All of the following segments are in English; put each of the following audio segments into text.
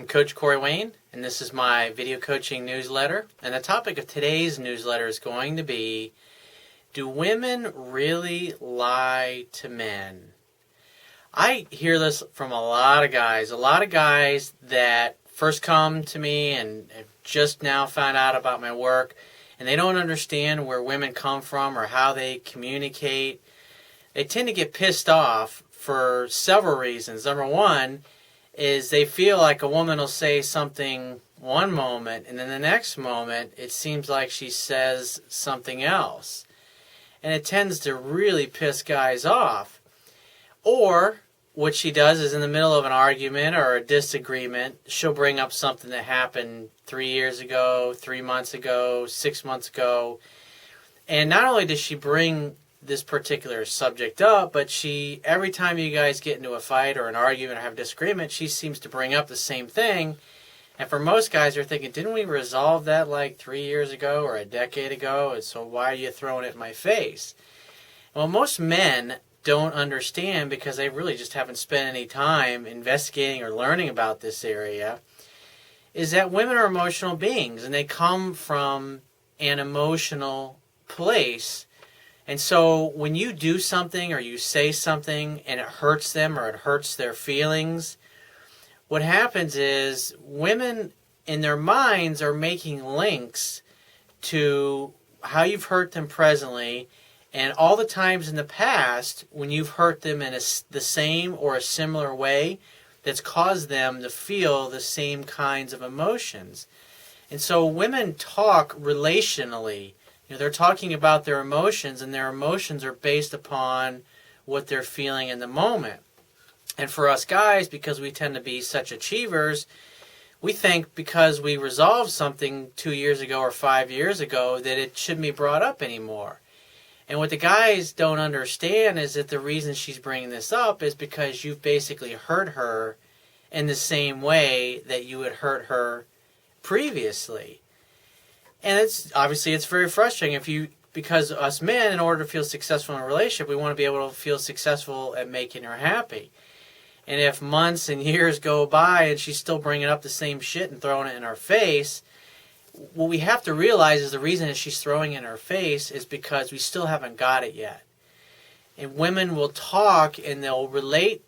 I'm Coach Corey Wayne, and this is my video coaching newsletter. And the topic of today's newsletter is going to be, do women really lie to men? I hear this from a lot of guys that first come to me and have just now found out about my work, and they don't understand where women come from or how they communicate. They tend to get pissed off for several reasons. Number one is they feel like a woman will say something one moment, and then the next moment it seems like she says something else. And it tends to really piss guys off. Or what she does is in the middle of an argument or a disagreement, she'll bring up something that happened 3 years ago, 3 months ago, 6 months ago. And not only does she bring this particular subject up, but every time you guys get into a fight or an argument or have a disagreement, she seems to bring up the same thing. And for most guys, they're thinking, didn't we resolve that like 3 years ago or a decade ago? And so why are you throwing it in my face? Well, most men don't understand, because they really just haven't spent any time investigating or learning about this area, is that women are emotional beings, and they come from an emotional place. And so when you do something or you say something and it hurts them or it hurts their feelings, what happens is women in their minds are making links to how you've hurt them presently and all the times in the past when you've hurt them in the same or a similar way that's caused them to feel the same kinds of emotions. And so women talk relationally. They're talking about their emotions, and their emotions are based upon what they're feeling in the moment. And for us guys, because we tend to be such achievers, we think because we resolved something 2 years ago or 5 years ago that it shouldn't be brought up anymore. And what the guys don't understand is that the reason she's bringing this up is because you've basically hurt her in the same way that you had hurt her previously. And it's very frustrating because us men, in order to feel successful in a relationship, we want to be able to feel successful at making her happy. And if months and years go by and she's still bringing up the same shit and throwing it in our face, what we have to realize is the reason that she's throwing it in our face is because we still haven't got it yet. And women will talk and they'll relate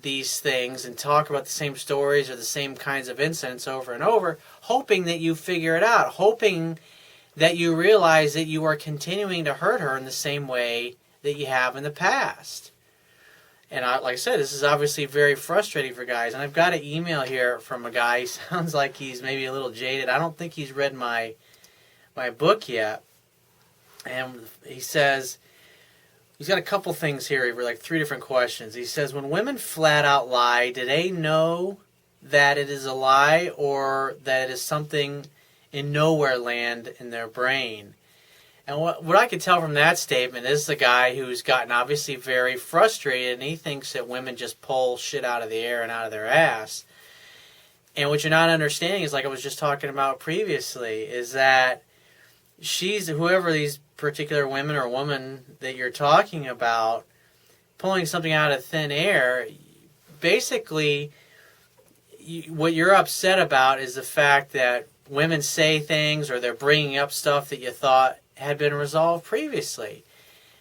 these things and talk about the same stories or the same kinds of incidents over and over, hoping that you figure it out, hoping that you realize that you are continuing to hurt her in the same way that you have in the past. And like I said, this is obviously very frustrating for guys. And I've got an email here from a guy. He sounds like he's maybe a little jaded. I don't think he's read my book yet. And he says, he's got a couple things here, like 3 different questions. He says, when women flat out lie, do they know that it is a lie or that it is something in nowhere land in their brain? And what I can tell from that statement is the guy who's gotten obviously very frustrated, and he thinks that women just pull shit out of the air and out of their ass. And what you're not understanding is, like I was just talking about previously, is that whoever these particular women or woman that you're talking about, pulling something out of thin air, basically what you're upset about is the fact that women say things or they're bringing up stuff that you thought had been resolved previously.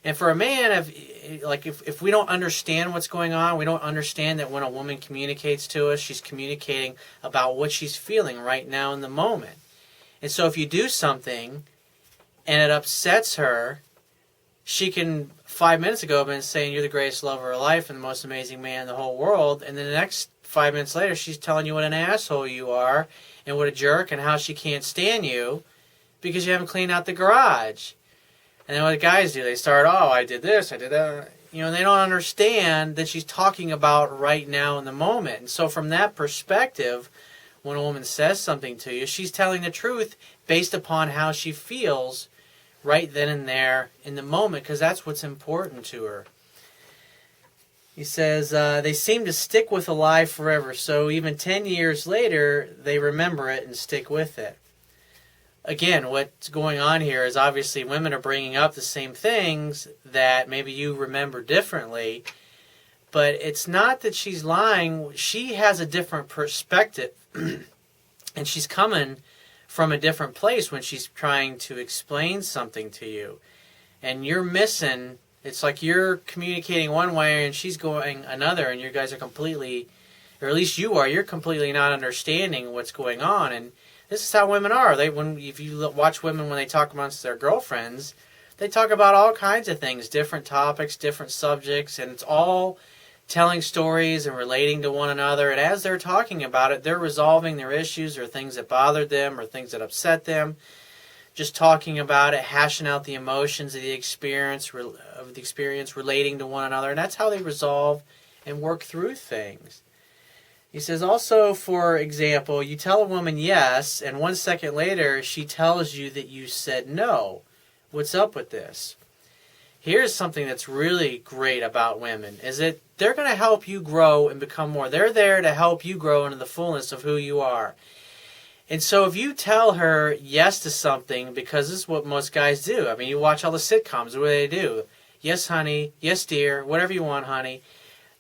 And for a man, if we don't understand what's going on, we don't understand that when a woman communicates to us, she's communicating about what she's feeling right now in the moment. And so if you do something and it upsets her, she can 5 minutes ago have been saying you're the greatest love of her life and the most amazing man in the whole world, and then the next 5 minutes later she's telling you what an asshole you are and what a jerk and how she can't stand you because you haven't cleaned out the garage. And then what guys do, they start, I did this, I did that. They don't understand that she's talking about right now in the moment. And so from that perspective, when a woman says something to you, she's telling the truth based upon how she feels right then and there in the moment, because that's what's important to her. He says, they seem to stick with a lie forever, so even 10 years later, they remember it and stick with it. Again, what's going on here is obviously women are bringing up the same things that maybe you remember differently, but it's not that she's lying. She has a different perspective And she's coming from a different place when she's trying to explain something to you. And you're missing, it's like you're communicating one way and she's going another, and you guys are completely, or at least you are, you're completely not understanding what's going on. And this is how women are. If you watch women when they talk amongst their girlfriends, they talk about all kinds of things, different topics, different subjects, and it's all telling stories and relating to one another. And as they're talking about it, they're resolving their issues or things that bothered them or things that upset them. Just talking about it, hashing out the emotions of the experience, relating to one another. And that's how they resolve and work through things. He says also, for example, you tell a woman yes, and 1 second later she tells you that you said no. What's up with this? Here's something that's really great about women, is that they're going to help you grow and become more. They're there to help you grow into the fullness of who you are. And so if you tell her yes to something, because this is what most guys do. I mean, you watch all the sitcoms, what do they do? Yes, honey. Yes, dear. Whatever you want, honey.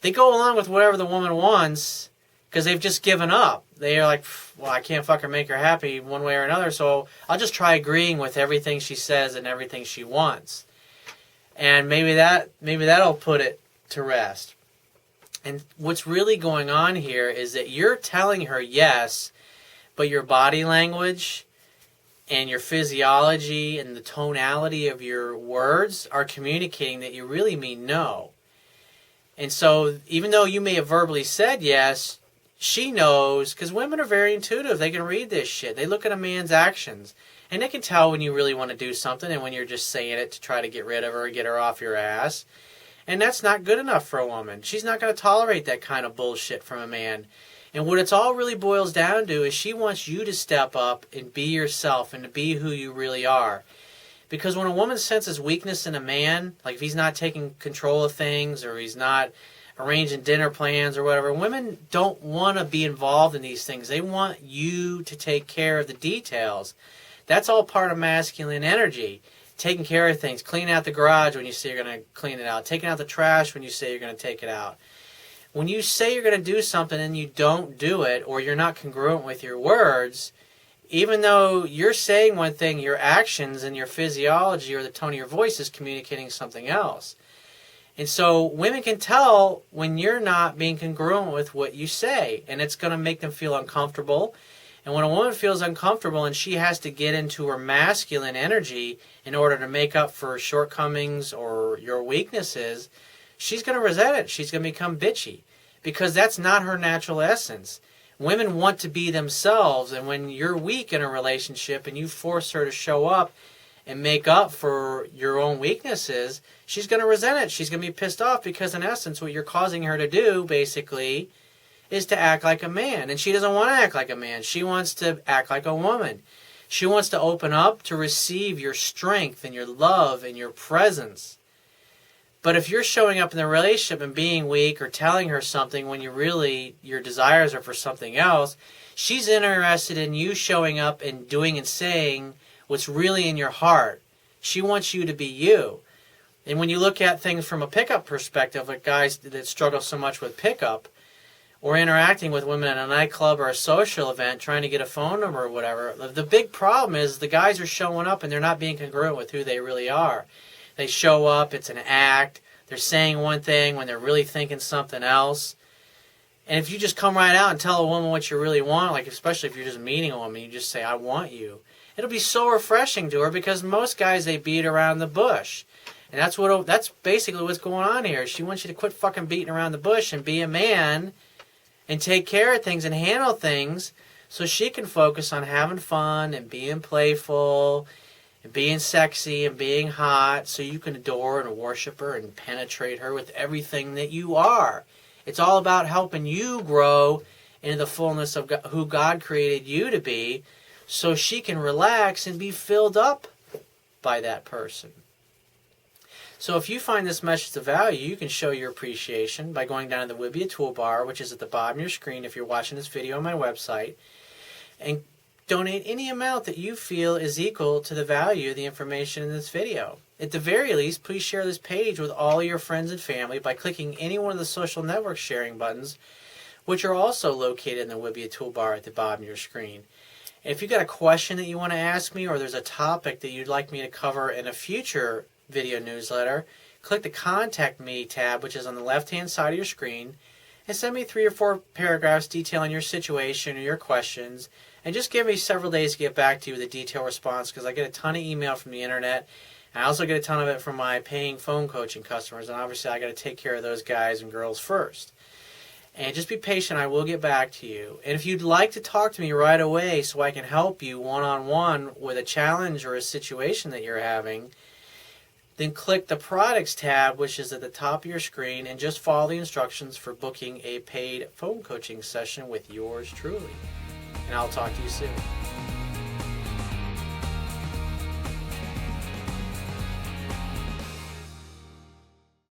They go along with whatever the woman wants because they've just given up. They're like, well, I can't fucking make her happy one way or another, so I'll just try agreeing with everything she says and everything she wants. And maybe that'll put it to rest. And what's really going on here is that you're telling her yes, but your body language and your physiology and the tonality of your words are communicating that you really mean no. And so even though you may have verbally said yes, she knows, because women are very intuitive. They can read this shit. They look at a man's actions. And they can tell when you really want to do something and when you're just saying it to try to get rid of her or get her off your ass. And that's not good enough for a woman. She's not going to tolerate that kind of bullshit from a man. And what it's all really boils down to is she wants you to step up and be yourself and to be who you really are. Because when a woman senses weakness in a man, like if he's not taking control of things or he's not arranging dinner plans or whatever, women don't want to be involved in these things. They want you to take care of the details. That's all part of masculine energy. Taking care of things. Cleaning out the garage when you say you're going to clean it out. Taking out the trash when you say you're going to take it out. When you say you're going to do something and you don't do it, or you're not congruent with your words, even though you're saying one thing, your actions and your physiology or the tone of your voice is communicating something else. And so women can tell when you're not being congruent with what you say, and it's going to make them feel uncomfortable. And when a woman feels uncomfortable and she has to get into her masculine energy in order to make up for shortcomings or your weaknesses, she's going to resent it. She's going to become bitchy because that's not her natural essence. Women want to be themselves, and when you're weak in a relationship and you force her to show up and make up for your own weaknesses, she's going to resent it. She's going to be pissed off because in essence what you're causing her to do basically is to act like a man. And she doesn't want to act like a man. She wants to act like a woman. She wants to open up to receive your strength and your love and your presence. But if you're showing up in the relationship and being weak or telling her something when your desires are for something else, she's interested in you showing up and doing and saying what's really in your heart. She wants you to be you. And when you look at things from a pickup perspective, like guys that struggle so much with pickup, or interacting with women at a nightclub or a social event, trying to get a phone number or whatever, the big problem is the guys are showing up and they're not being congruent with who they really are. They show up, it's an act, they're saying one thing when they're really thinking something else. And if you just come right out and tell a woman what you really want, like especially if you're just meeting a woman, you just say, I want you. It'll be so refreshing to her because most guys, they beat around the bush. And that's basically what's going on here. She wants you to quit fucking beating around the bush and be a man and take care of things and handle things so she can focus on having fun and being playful and being sexy and being hot so you can adore and worship her and penetrate her with everything that you are. It's all about helping you grow into the fullness of who God created you to be so she can relax and be filled up by that person. So if you find this message of value, you can show your appreciation by going down to the Wibbia toolbar, which is at the bottom of your screen if you're watching this video on my website, and donate any amount that you feel is equal to the value of the information in this video. At the very least, please share this page with all your friends and family by clicking any one of the social network sharing buttons, which are also located in the Wibbia toolbar at the bottom of your screen. If you've got a question that you want to ask me, or there's a topic that you'd like me to cover in a future video newsletter, click the Contact Me tab, which is on the left-hand side of your screen, and send me 3 or 4 paragraphs detailing your situation or your questions, and just give me several days to get back to you with a detailed response, because I get a ton of email from the internet. I also get a ton of it from my paying phone coaching customers, and obviously I got to take care of those guys and girls first. And just be patient, I will get back to you. And if you'd like to talk to me right away so I can help you one-on-one with a challenge or a situation that you're having, then click the Products tab, which is at the top of your screen, and just follow the instructions for booking a paid phone coaching session with yours truly. And I'll talk to you soon.